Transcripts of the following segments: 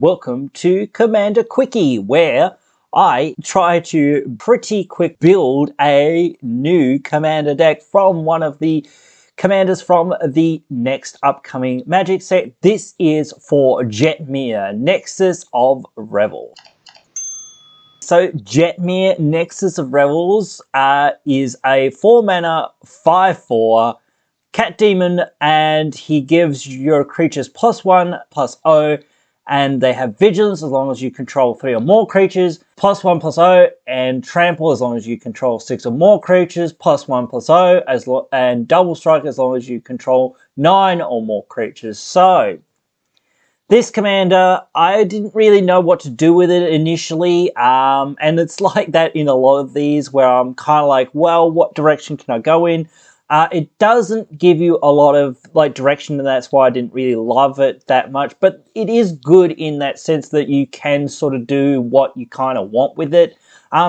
Welcome to Commander Quickie, where I try to pretty quick build a new commander deck from one of the commanders from the next upcoming Magic set. This is for Jetmir, Nexus of Revels. So Jetmir, Nexus of Revels is a 4-mana 5/4 cat demon, and he gives your creatures +1/+0, and they have vigilance as long as you control 3 or more creatures, +1/+0, and trample as long as you control 6 or more creatures, +1/+0, and double strike as long as you control 9 or more creatures. So this commander, I didn't really know what to do with it initially, and it's like that in a lot of these where I'm kind of like, well, what direction can I go in? It doesn't give you a lot of direction, and that's why I didn't really love it that much, but it is good in that sense that you can sort of do what you kind of want with it.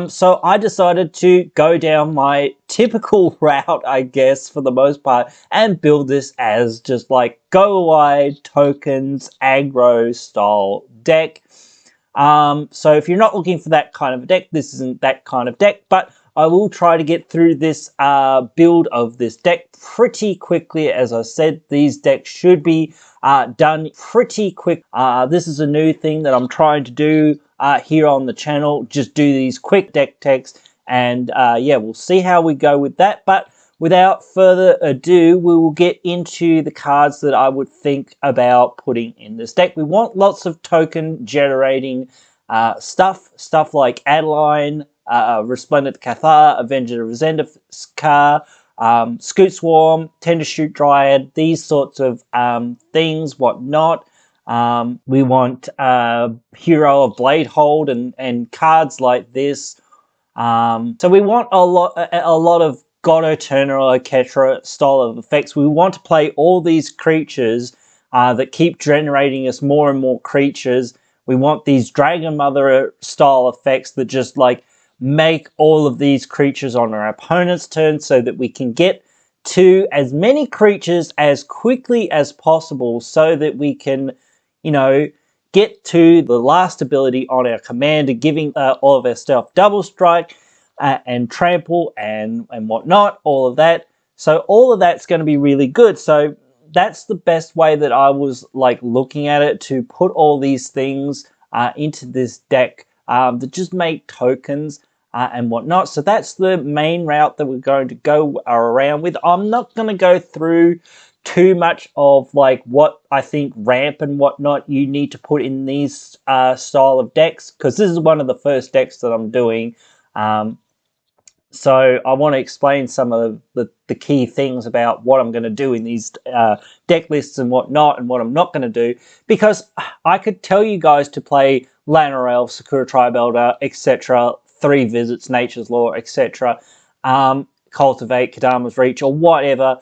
So I decided to go down my typical route, I guess, for the most part, and build this as just like go wide tokens aggro style deck. So if you're not looking for that kind of deck, this isn't that kind of deck, but I will try to get through this build of this deck pretty quickly. As I said, these decks should be done pretty quick. This is a new thing that I'm trying to do here on the channel. Just do these quick deck techs, and yeah, we'll see how we go with that. But without further ado, we will get into the cards that I would think about putting in this deck. We want lots of token generating stuff like Adeline, Resplendent Cathar, Avenger of Zendikar, Scoot Swarm, Tender Shoot Dryad, these sorts of things, whatnot. We want Hero of Bladehold and cards like this. So we want a lot of God Eternal or Ketra style of effects. We want to play all these creatures that keep generating us more and more creatures. We want these Dragon Mother style effects that just make all of these creatures on our opponent's turn so that we can get to as many creatures as quickly as possible so that we can, get to the last ability on our commander, giving all of our stuff double strike and trample and whatnot, all of that. So all of that's going to be really good. So that's the best way that I was looking at it, to put all these things into this deck that just make tokens and whatnot. So that's the main route that we're going to go around with. I'm not going to go through too much of what I think ramp and whatnot you need to put in these style of decks, because this is one of the first decks that I'm doing. So I want to explain some of the key things about what I'm going to do in these deck lists and whatnot, and what I'm not going to do, because I could tell you guys to play Llanowar Elf, Sakura Tribe Elder, etc., 3 Visits, Nature's Law, etc., Cultivate, Kadama's Reach, or whatever,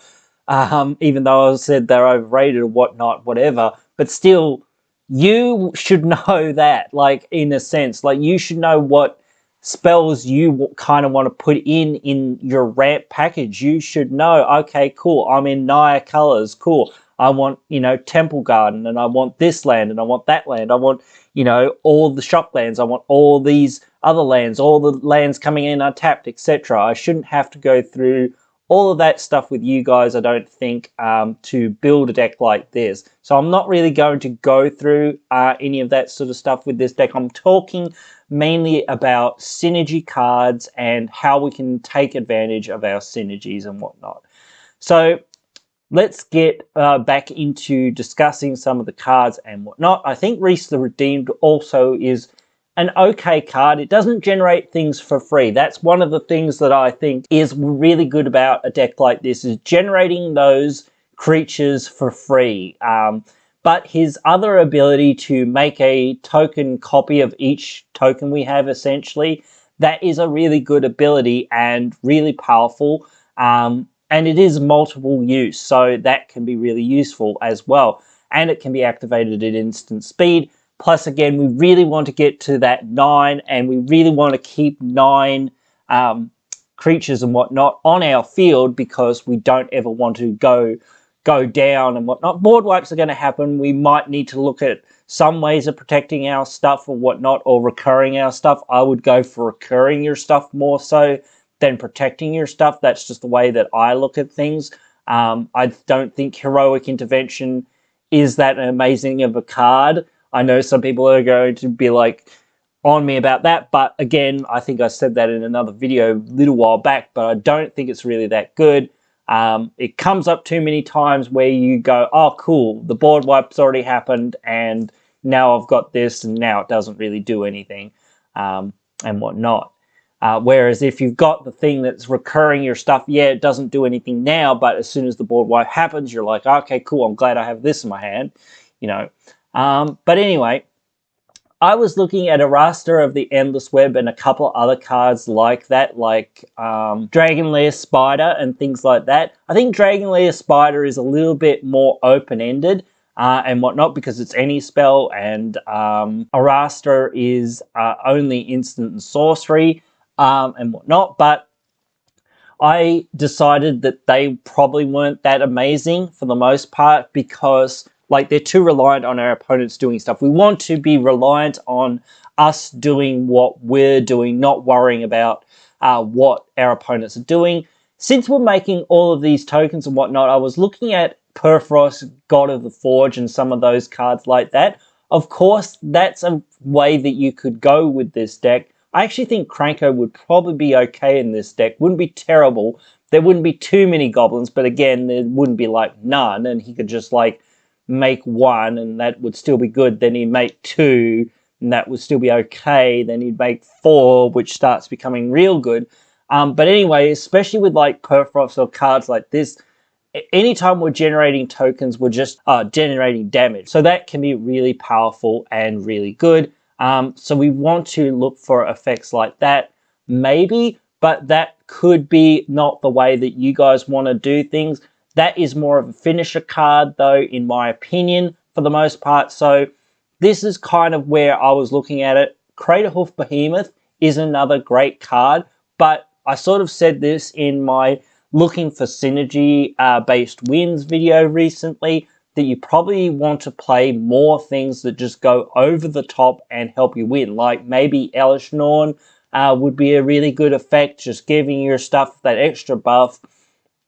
even though I said they're overrated or whatnot, whatever, but still, you should know that, in a sense, you should know what spells you kind of want to put in your ramp package. You should know, okay, cool, I'm in Naya colors, cool, I want, Temple Garden, and I want this land, and I want that land, I want, all the shop lands, I want all these other lands, all the lands coming in untapped, etc. I shouldn't have to go through all of that stuff with you guys, I don't think, to build a deck like this. So I'm not really going to go through any of that sort of stuff with this deck. I'm talking mainly about synergy cards and how we can take advantage of our synergies and whatnot. So let's get back into discussing some of the cards and whatnot. I think Reese the Redeemed also is an okay card. It doesn't generate things for free. That's one of the things that I think is really good about a deck like this, is generating those creatures for free. But his other ability to make a token copy of each token we have, essentially, that is a really good ability and really powerful. And it is multiple use, so that can be really useful as well. And it can be activated at instant speed. Plus, again, we really want to get to that 9, and we really want to keep 9 creatures and whatnot on our field, because we don't ever want to go go down and whatnot. Board wipes are going to happen. We might need to look at some ways of protecting our stuff or whatnot, or recurring our stuff. I would go for recurring your stuff more so than protecting your stuff. That's just the way that I look at things. I don't think Heroic Intervention is that amazing of a card. I know some people are going to be like on me about that, but again, I think I said that in another video a little while back, but I don't think it's really that good. It comes up too many times where you go, oh cool, the board wipe's already happened and now I've got this and now it doesn't really do anything, and whatnot. Whereas if you've got the thing that's recurring your stuff, yeah, it doesn't do anything now, but as soon as the board wipe happens, you're like, okay, cool, I'm glad I have this in my hand, you know. But anyway, I was looking at a roster of the Endless Web and a couple other cards like that, like Dragon Lair Spider and things like that. I think Dragon Lair Spider is a little bit more open-ended and whatnot because it's any spell, and Arasta is only instant and sorcery and whatnot. But I decided that they probably weren't that amazing for the most part because like they're too reliant on our opponents doing stuff. We want to be reliant on us doing what we're doing, not worrying about what our opponents are doing. Since we're making all of these tokens and whatnot, I was looking at Perforos, God of the Forge, and some of those cards like that. Of course, that's a way that you could go with this deck. I actually think Cranko would probably be okay in this deck. Wouldn't be terrible. There wouldn't be too many goblins, but again, there wouldn't be like none, and he could just like make one and that would still be good. Then he'd make two and that would still be okay. Then he'd make four, which starts becoming real good. But anyway, especially with like Perforos or cards like this, anytime we're generating tokens, we're just generating damage. So that can be really powerful and really good. So we want to look for effects like that, maybe, but that could be not the way that you guys want to do things. That is more of a finisher card, though, in my opinion, for the most part. So this is kind of where I was looking at it. Craterhoof Behemoth is another great card, but I sort of said this in my looking for synergy-based wins video recently, that you probably want to play more things that just go over the top and help you win. Like maybe Elish Norn would be a really good effect, just giving your stuff that extra buff,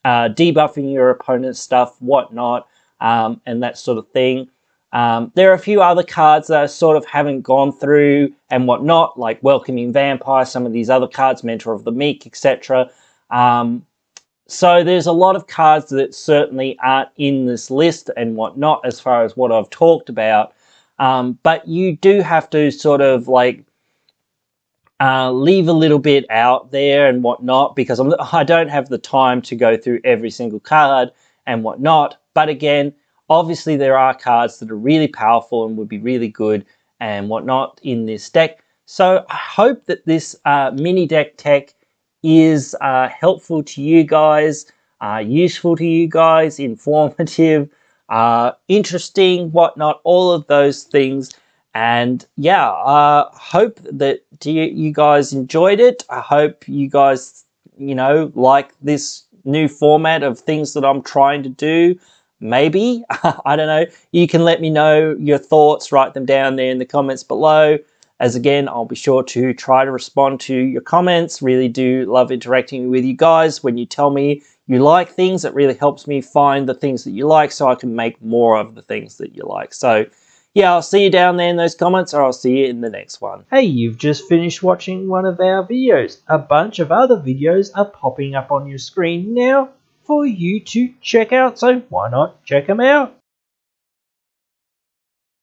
debuffing your opponent's stuff, whatnot, and that sort of thing. There are a few other cards that I sort of haven't gone through and whatnot, like Welcoming Vampire, some of these other cards, Mentor of the Meek, etc. So there's a lot of cards that certainly aren't in this list and whatnot as far as what I've talked about. But you do have to sort of like leave a little bit out there and whatnot, because I don't have the time to go through every single card and whatnot. But again, obviously there are cards that are really powerful and would be really good and whatnot in this deck. So I hope that this mini deck tech is helpful to you guys, useful to you guys, informative, interesting, whatnot, all of those things. And yeah, hope that you guys enjoyed it. I hope you guys, you know, like this new format of things that I'm trying to do. Maybe, I don't know. You can let me know your thoughts, write them down there in the comments below. As again, I'll be sure to try to respond to your comments. Really do love interacting with you guys. When you tell me you like things, it really helps me find the things that you like so I can make more of the things that you like. So yeah, I'll see you down there in those comments, or I'll see you in the next one. Hey, you've just finished watching one of our videos. A bunch of other videos are popping up on your screen now for you to check out, so why not check them out?